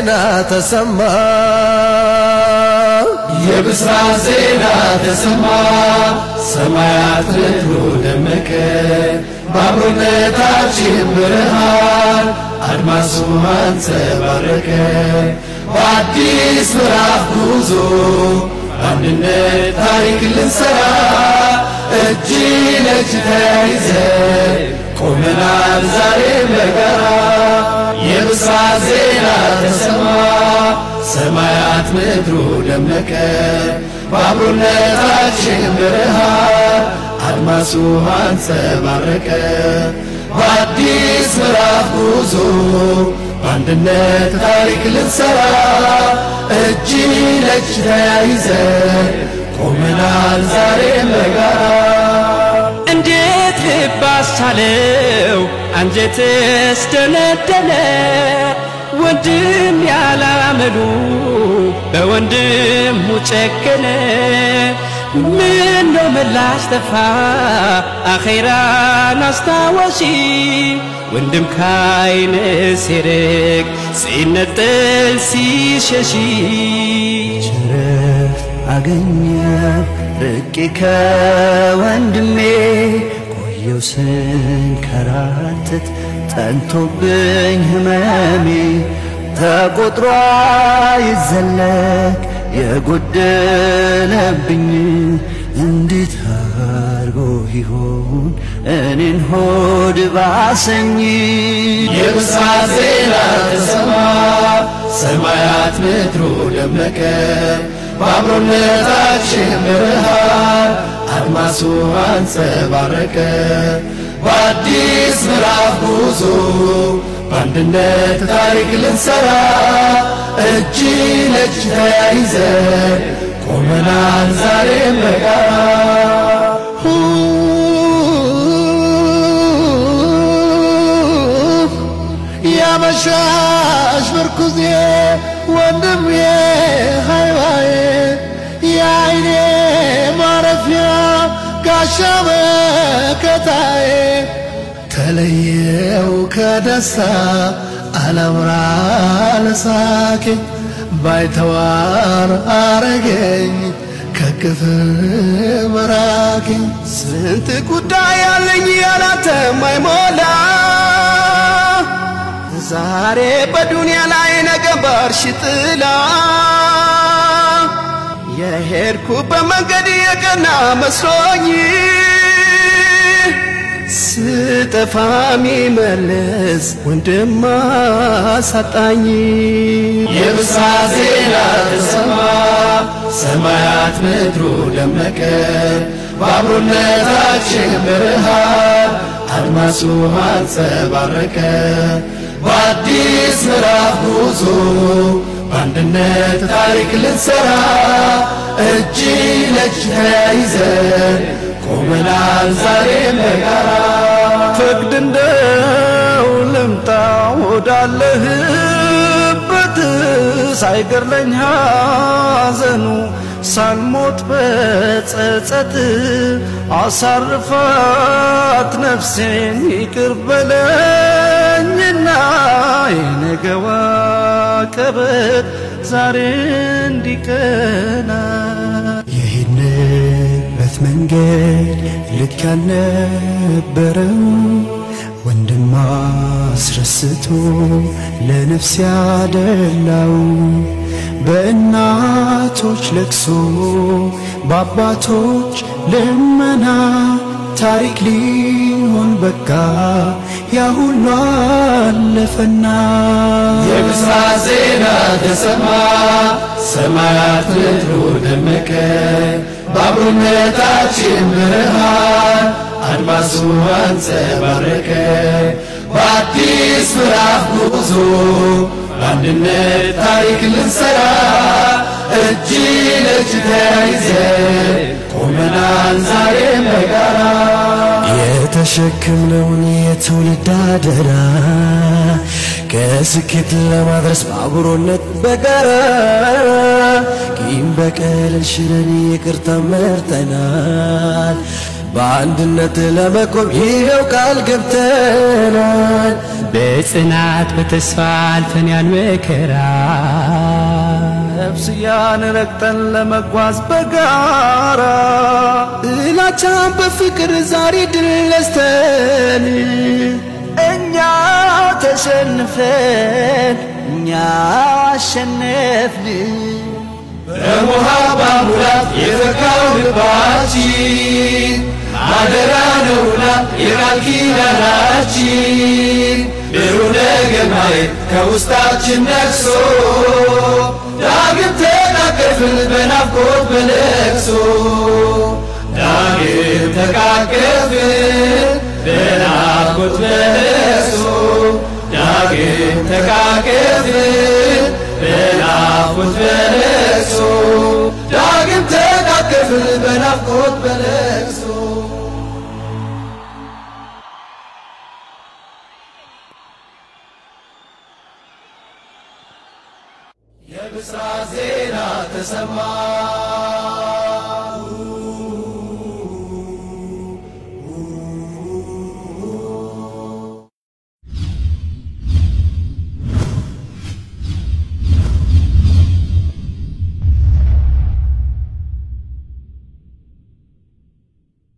ዜና ተሰማ የብስራት ዜና ተሰማ ሰማያት ምድሩ ደመቀ በአብሮነታችን ብርሃን አድማሱ አንጸባረቀ በአዲስ ምዕራፍ ጉዞ አንድነት ታሪክ ልንሰራ እጅ ለእጅ ተያይዘን ቆመናል ዛሬ በጋራ የብስራት ዜና ተሰማ ሰማያት ምድሩ ደመቀ በአብሮነታችን ብርሃን አድማሱ አንጸባረቀ በአዲስ ምዕራፍ ጉዞ በአንድነት ታሪክ ልንሰራ እጅ ለእጅ ተያይዘን ቆመናል ዛሬ በጋራ እንዴት ልባሳለው አንጀትስ ደነደነ ወንድም ያላመሉ በወንድሙ ጨከነ ምን ነው ምላሽ ተፋ አኺራን አስታወሺ ወንድም ካይነ ሲርቅ ሲነጠል ሲሸሺ ቸረፍ አገኘ ርቄ ከወንድሜ ቆየው ስንከራተት ጠንቶብኝ ህመሜ ተቆጥሮ አይዘለቅ የጎደለብኝ እንዴት አርጎ ይሆን እኔን ሆድ ባሰኝ የብስራት ዜና ተሰማ ሰማያት ምድሩ ደመቀ በአብሮነታችን ብርሃን አድማሱ አንጸባረቀ በአዲስ ምዕራፍ ጉዞ በአንድነት ታሪክ ልንሰራ እጅ ለእጅ ተያይዘን ቆመናል ዛሬ በጋራ ያመሻሽ ምርኩዜ ወንድሜ ሃይዋዬ የዓይኔ ማረፊያ ጋሻ መከታዬ ተለየው ከደስታ አላምራ ለሳኬ ባይተዋር አረገኝ ከክፍል መራኬ ስንት ጉዳይ ያለኝ ያላንተ ማይሞላ ዛሬ በዱንያ ላይ ነገ ባርሽ ጥላ የሄድኩበት መንገድ የቀና መስሎኝ ስጠፋ ሚመለስ ወንድም አሳጣኝ የብስራት ዜና ተሰማ ሰማያት ምድሩ ደመቀ በአብሮነታችን ብርሃን አድማሱ አንጸባረቀ በአዲስ ምዕራፍ ጉዞ በአንድነት ታሪክ ልንሰራ እጅ ለእጅ ተያይዘን ቆመናል ዛሬ በጋራ ፈቅድ እንደው ልምጣ ወዳለህበት ሳይገርለኝ ሐዘኑ ሳልሞት በጸጸት አሳርፋት ነፍሴን ይቅር በለኝና የነገዋ ቀበት ዛሬ እንዲቀና የሄድንበት መንገድ ልክ ያልነበረው ወንድም አስረስቶ ለነፍስ ያደላው በእናቶች ለቅሶ በአባቶች ልመና ታሪክ ሊሆን በቃ ያ ሁሉ አለፈና የብስራት ዜና ተሰማ ሰማያት ምድሩ ደመቀ በአብሮነታችን ብርሃን አድማሱ አንጸባረቀ በአዲስ ምዕራፍ ጉዞ በአንድነት ታሪክ ልንሰራ እጅ ለእጅ ተያይዘን ቆመናል ዛሬ በጋራ የተሸከምነውን የትውልድ አደራ ከስኬት ለማድረስ በአብሮነት በጋራ ቂም በቀልን ሽረን ይቅርታ መርጠናል በአንድነት ለመቆም ይኸው ቃል ገብተናል በጽናት በተስፋ አልፈን ያን መከራ ነፍስያን ረግጠን ለመጓዝ በጋራ ጥላቻን በፍቅር ዛሬ ድል ነስተን እኛ ተሸንፈን እኛ አሸነፍን በሞሃባ ሙላት የፈካው ልባችን አደራ ነውና የቃል ኪዳናችን ብሩህ ነገን ማየት ከውስጣችን ነግሶ ዳግም ተቃቀፍን በናፍቆት በለቅሶ ዳግም ተቃቀፍን በናፍቆት በለቅሶ ዳግም ተቃቀፍን በናፍቆት በለቅሶ ዳግም ተቃቀፍን በናፍቆት በለቅሶ የብስራት ዜና ተሰማ